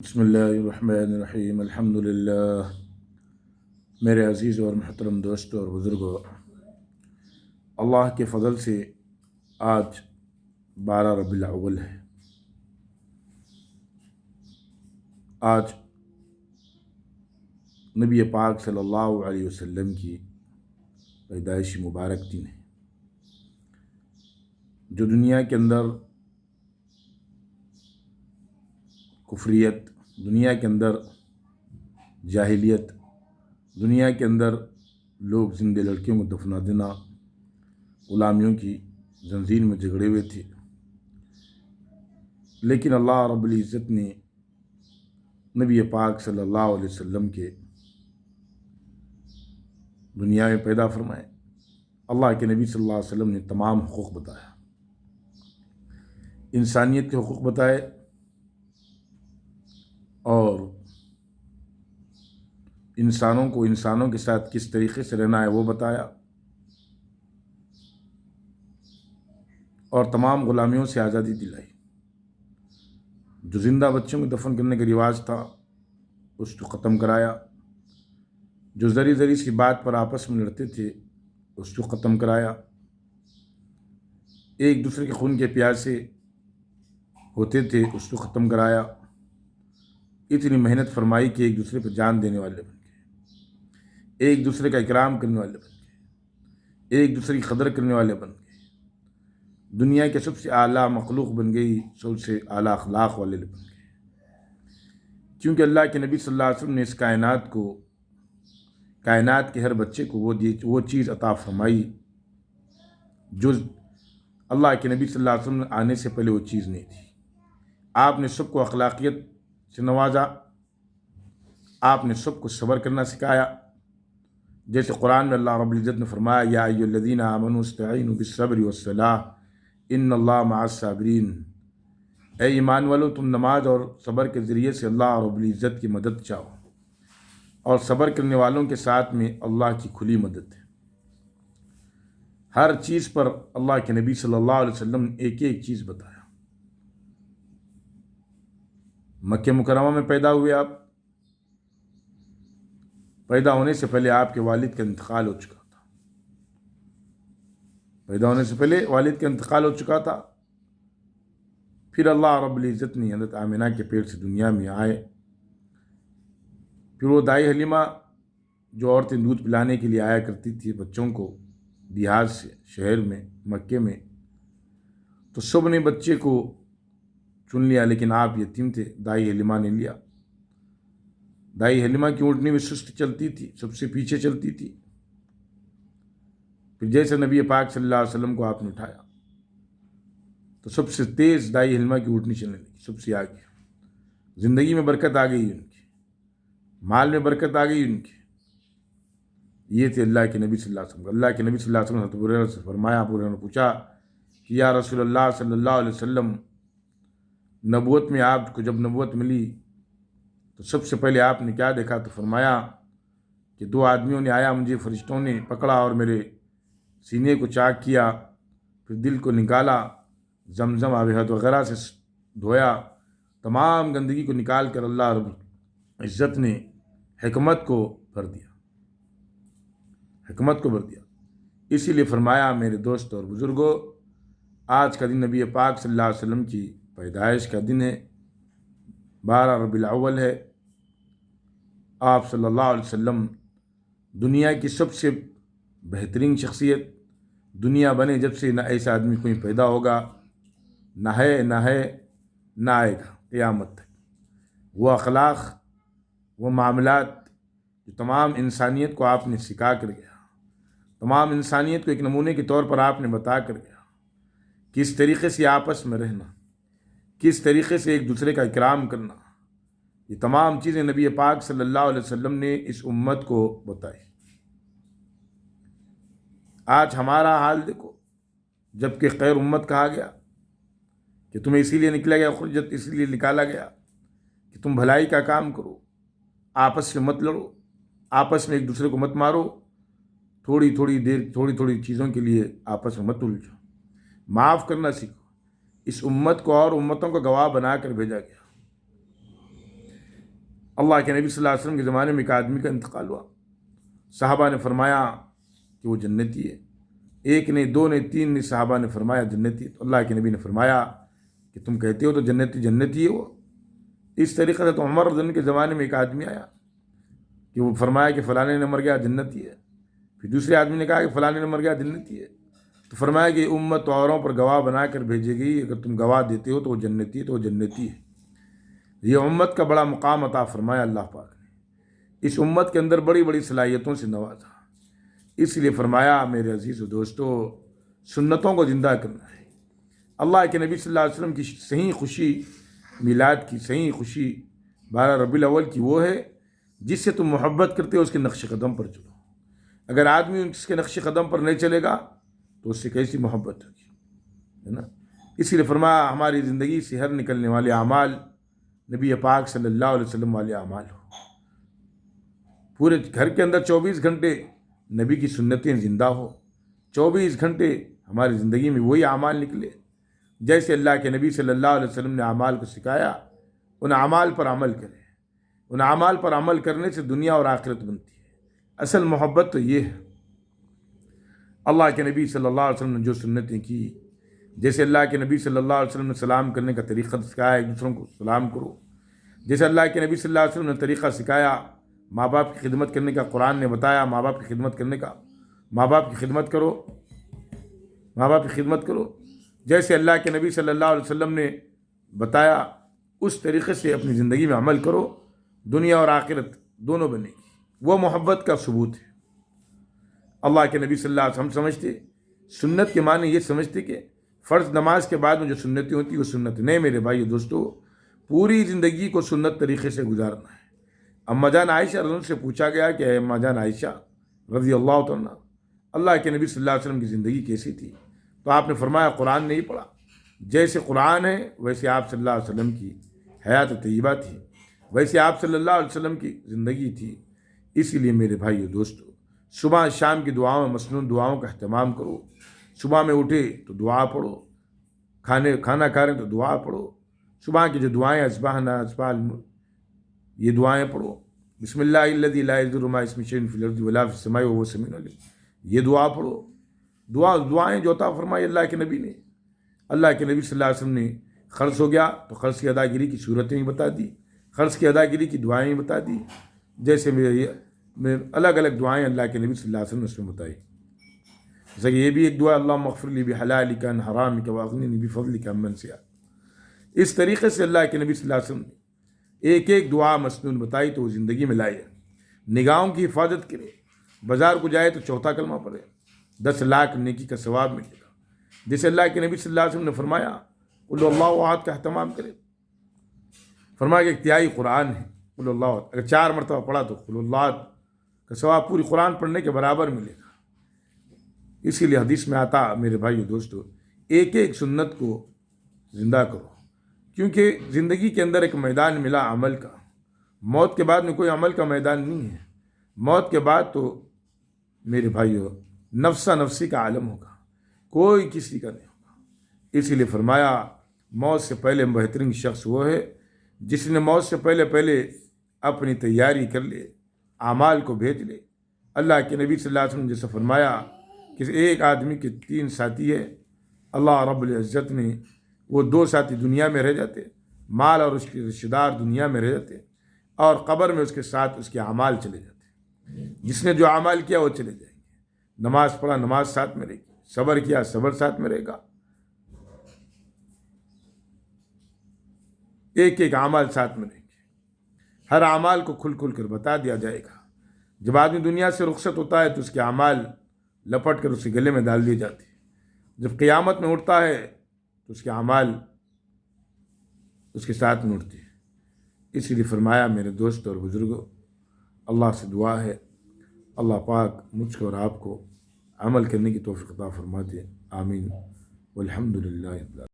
बिस्मिल्लाहिर्रहमानिर्रहीम अल्हम्दुलिल्लाह। मेरे अज़ीज़ और महतरम दोस्तों और बुज़ुर्गों, अल्लाह के फ़ज़ल से आज 12 रबीउल अव्वल है। आज नबी पाक सल्लल्लाहु अलैहि वसल्लम की पैदाइशी मुबारक दिन है। जो दुनिया के अंदर कुफरियत, दुनिया के अंदर जाहिलियत, दुनिया के अंदर लोग जिंदे लड़कियों को दफना देना, गुलामियों की जंजीर में जकड़े हुए थे, लेकिन अल्लाह रब्बुल इज़्ज़त ने नबी पाक सल्लल्लाहु अलैहि वसल्लम के दुनिया में पैदा फरमाए। अल्लाह के नबी सल्लल्लाहु अलैहि वसल्लम ने तमाम हुकूक़ बताया, इंसानियत के हुकूक़ बताए और इंसानों को इंसानों के साथ किस तरीक़े से रहना है वो बताया, और तमाम ग़ुलामियों से आज़ादी दिलाई। जो ज़िंदा बच्चों को दफन करने का रिवाज था उसको ख़त्म कराया, जो ज़री ज़री सी बात पर आपस में लड़ते थे उसको ख़त्म कराया, एक दूसरे के खून के प्यासे होते थे उसको ख़त्म कराया। इतनी मेहनत फरमाई कि एक दूसरे पर जान देने वाले बन गए, एक दूसरे का इकराम करने वाले बन गए, एक दूसरे की कदर करने वाले बन गए, दुनिया के सबसे आला मखलूक बन गई, सबसे आला अखलाक वाले बन गए। क्योंकि अल्लाह के नबी सल्लल्लाहु अलैहि वसल्लम ने इस कायनात के हर बच्चे को वो चीज़ अता फरमाई जो अल्लाह के नबी सल्लल्लाहु अलैहि वसल्लम आने से पहले वो चीज़ नहीं थी। आपने सबको अखलाकियत से नवाजा, आपने सबको सब्र करना सिखाया। जैसे कुरान में अल्लाह रब्बुल इज़्ज़त ने फरमाया, या अय्युहल्लज़ीना आमनू इस्तईनु बिस्सब्रि वस्सलाह इन्नल्लाह मअस-साबिरीन। ऐ ईमान वालों, तुम नमाज और सब्र के ज़रिए से अल्लाह रब्बुल इज़्ज़त की मदद चाहो, और सब्र करने वालों के साथ में अल्लाह की खुली मदद है। हर चीज़ पर अल्लाह के नबी सल्लल्लाहु अलैहि वसल्लम ने एक एक चीज़ बताया। मक्के मुकर्रमा में पैदा हुए आप, पैदा होने से पहले आपके वालिद का इंतकाल हो चुका था, पैदा होने से पहले वालिद का इंतकाल हो चुका था। फिर अल्लाह रब्बुल इज़्ज़त ने हज़रत आमिना के पेट से दुनिया में आए। फिर वो दाई हलीमा, जो औरतें दूध पिलाने के लिए आया करती थी बच्चों को देहात से शहर में, मक्के में, तो सब ने बच्चे को चुन लिया, लेकिन आप यतीम थे, दाई हलीमा ने लिया। दाई हलीमा की ऊँटनी में सुस्त चलती थी, सबसे पीछे चलती थी। फिर जैसे नबी पाक सल्लल्लाहु अलैहि वसल्लम को आपने उठाया तो सबसे तेज़ दाई हलीमा की ऊँटनी चलने लगी, सबसे आगे। ज़िंदगी में बरकत आ गई उनकी, माल में बरकत आ गई उनकी। ये थे अल्लाह के नबी सल्लल्लाहु अलैहि वसल्लम। अल्लाह के नबी सल्लल्लाहु अलैहि वसल्लम हज़रत अबू हुरैरा से फरमाया, अबू हुरैरा ने पूछा कि या रसूलल्लाह सल्लल्लाहु अलैहि वसल्लम, नबूवत में आपको जब नबूवत मिली तो सबसे पहले आपने क्या देखा? तो फरमाया कि दो आदमियों ने आया, मुझे फरिश्तों ने पकड़ा और मेरे सीने को चाक किया, फिर दिल को निकाला, जमजम आबहत वगैरह से धोया, तमाम गंदगी को निकाल कर अल्लाह रब्बुल इज़्ज़त ने हिकमत को भर दिया, हिकमत को भर दिया। इसीलिए फरमाया, मेरे दोस्त और बुज़ुर्गों, आज का दिन नबी पाक सल्लल्लाहु अलैहि वसल्लम की पैदाइश का दिन है, 12 रबीउल अव्वल है। आप सल्लल्लाहु अलैहि वसल्लम दुनिया की सबसे बेहतरीन शख्सियत, दुनिया बने जब से न ऐसा आदमी कोई पैदा होगा, न है, न आएगा क़यामत तक। वो अखलाक, वो मामलात जो तमाम इंसानियत को आपने सिखा कर गया, तमाम इंसानियत को एक नमूने के तौर पर आपने बता कर गया, किस तरीक़े से आपस में रहना, किस तरीक़े से एक दूसरे का इकराम करना, ये तमाम चीज़ें नबी पाक सल्लल्लाहु अलैहि वसल्लम ने इस उम्मत को बताई। आज हमारा हाल देखो, जबकि खैर उम्मत कहा गया कि तुम्हें इसीलिए निकला गया, खुर्जत इसीलिए निकाला गया कि तुम भलाई का काम करो, आपस में मत लड़ो, आपस में एक दूसरे को मत मारो, थोड़ी थोड़ी चीज़ों के लिए आपस में मत उलझो, माफ़ करना सीखो। इस उम्मत को और उम्मतों को गवाह बना कर भेजा गया। अल्लाह के नबी सल्लल्लाहु अलैहि वसल्लम के ज़माने में एक आदमी का इंतकाल हुआ। सहाबा ने फरमाया कि वो जन्नती है। एक ने, दो ने, तीन ने सहाबा ने फरमाया जन्नती है। तो अल्लाह के नबी ने फरमाया कि तुम कहते हो तो जन्नती जन्नती है वो। इस तरीक़े से तो उमर रज़ियल्लाहु के ज़माने में एक आदमी आया कि वो फरमाया कि फ़लाने ने मर गया जन्नती है। फिर दूसरे आदमी ने कहा कि फ़लाने ने मर गया जन्नती है। तो फरमाया कि उम्मत औरों पर गवाह बना कर भेजेगी, अगर तुम गवाह देते हो तो वो जन्नती है, तो वो जन्नती है। ये उम्मत का बड़ा मुकाम अता फरमाया अल्लाह पाक ने। इस उम्मत के अंदर बड़ी बड़ी सलाहियतों से नवाजा। इसलिए फरमाया मेरे अजीज़ दोस्तों, सुन्नतों को ज़िंदा करना है। अल्लाह के नबी सल्लल्लाहु अलैहि वसल्लम की सही खुशी, मिलाद की सही खुशी 12 रबीउल अव्वल की वो है जिससे तुम मोहब्बत करते हो, उसके नक्श कदम पर चलो। अगर आदमी उसके नक्श कदम पर नहीं चलेगा तो उससे कैसी मोहब्बत होगी, है ना। इसीलिए फरमाया हमारी ज़िंदगी से हर निकलने वाले अमाल नबी पाक सल्लल्लाहु अलैहि वसल्लम वाले अमाल हो। पूरे घर के अंदर 24 घंटे नबी की सुन्नतें ज़िंदा हो, 24 घंटे हमारी ज़िंदगी में वही अमाल निकले जैसे अल्लाह के नबी सल्लल्लाहु अलैहि वसल्लम ने अमाल को सिखाया। उन अमाल पर अमल करें। उन अमाल पर अमल करने से दुनिया और आखिरत बनती है। असल मोहब्बत तो ये है। अल्लाह के नबी सल्लल्लाहु अलैहि वसल्लम ने जो सुन्नतें की, जैसे अल्लाह के नबी सल्लल्लाहु अलैहि वसल्लम ने सलाम करने का तरीक़ा सिखाया, एक दूसरों को सलाम करो। जैसे अल्लाह के नबी सल्लल्लाहु अलैहि वसल्लम ने तरीक़ा सिखाया माँ बाप की खिदमत करने का, कुरान ने बताया माँ बाप की खिदमत करने का, माँ बाप की खिदमत करो, माँ बाप की खिदमत करो। जैसे अल्लाह के नबी सल्लल्लाहु अलैहि वसल्लम ने बताया उस तरीक़े से अपनी ज़िंदगी में अमल करो, दुनिया और आखिरत दोनों बनेगी। वो मोहब्बत का सबूत है। अल्लाह के नबी सल्लल्लाहु अलैहि वसल्लम हम समझते सुन्नत के माने ये समझते कि फ़र्ज़ नमाज के बाद में जो सुन्नतें होती है वो सुन्नत नहीं। मेरे भाई दोस्तों, पूरी ज़िंदगी को सुन्नत तरीक़े से गुजारना है। अम्मा जान आयशा रज़ियल्लाहु से पूछा गया कि अम्मा जान आयशा रज़ियल्लाहु तआला, अल्लाह के नबी सल्लल्लाहु अलैहि वसल्लम की ज़िंदगी कैसी थी? तो आपने फरमाया कुरान नहीं पढ़ा। जैसे कुरान है वैसे आप सल्लल्लाहु अलैहि वसल्लम की हयात तय्यबा थी, वैसे आप सल्लल्लाहु अलैहि वसल्लम की ज़िंदगी थी। इसीलिए मेरे भाइयों दोस्तों, सुबह शाम की दुआओं में मसनून दुआओं का अहतमाम करो। सुबह में उठे तो दुआ पढ़ो, खाना खा रहे तो दुआ पढ़ो। सुबह की जो दुआएँ अस्बाहना अस्बाल, ये दुआएँ पढ़ो। बिस्मिल्लाहिल्लज़ी ला यज़ुर्रु मा इस्मिही शैउन फ़िल अर्ज़ि वला फ़िस समाई वहुवस समीउल अलीम, ये दुआ पढ़ो। दुआएँ जो अता फरमाई अल्लाह के नबी ने। अल्लाह के नबी सल्लल्लाहु अलैहि वसल्लम ने ख़र्च हो गया तो ख़र्च की अदागिरी की सूरतें भी बता दी, ख़र्च की अदागिरी की दुआएँ भी बता दी। जैसे मेरे अलग अलग दुआएँ अल्लाह के नबी सल्लल्लाहु अलैहि वसल्लम ने उसमें बताई। जैसे ये भी एक दुआ, अल्लाहुम्मा अग़फ़िर ली बिहलालिका अन हरामिका वअग़निनी बिफ़ज़लिका अम्मन सिवाक। इस तरीक़े से अल्लाह के नबी सल्लल्लाहु अलैहि वसल्लम ने एक एक दुआ मसनून बताई तो वो ज़िंदगी में लाए। निगाहों की हिफाजत करे, बाज़ार को जाए तो चौथा कलमा पढ़े, 10 लाख नेकी का सवाब मिलेगा। जैसे अल्लाह के नबी सल्लल्लाहु अलैहि वसल्लम ने फरमाया कुल हुवल्लाहु अहद का अहतमाम करे। फरमाया कि एक तिहाई कुरान है कुल हुवल्लाहु अहद, अगर 4 मरतबा पढ़ा तो कुल हुवल्लाहु अहद का सवाब पूरी कुरान पढ़ने के बराबर मिलेगा। इसीलिए हदीस में आता मेरे भाइयों दोस्तों, एक एक सुन्नत को ज़िंदा करो, क्योंकि ज़िंदगी के अंदर एक मैदान मिला अमल का। मौत के बाद में कोई अमल का मैदान नहीं है। मौत के बाद तो मेरे भाइयों नफ्सा नफ्सी का आलम होगा, कोई किसी का नहीं होगा। इसीलिए फरमाया मौत से पहले बेहतरीन शख्स वो है जिसने मौत से पहले पहले अपनी तैयारी कर ले, आमाल को भेज ले। अल्लाह के नबी सल्लल्लाहु अलैहि वसल्लम जैसे फरमाया कि एक आदमी के 3 साथी है, अल्लाह रब्बुल इज़्ज़त ने वो 2 साथी दुनिया में रह जाते, माल और उसके रिश्तेदार दुनिया में रह जाते, और कब्र में उसके साथ उसके अमाल चले जाते। जिसने जो अमाल किया वो चले जाएंगे। नमाज पढ़ा, नमाज साथ में रहेगी। सब्र किया, सब्र साथ में रहेगा। एक एक अमाल साथ में रहेंगे। हर अमाल को खुल खुल कर बता दिया जाएगा। जब आदमी दुनिया से रुखसत होता है तो उसके अमाल लपट कर उसके गले में डाल दिए जाते हैं। जब क़यामत में उठता है तो उसके अमाल उसके साथ में उठते हैं। इसीलिए फरमाया मेरे दोस्त और बुज़ुर्गों, अल्लाह से दुआ है अल्लाह पाक मुझको और आपको अमल करने की तौफ़ीक़ अता फरमा दे। आमीन वल्हम्दुलिल्लाह।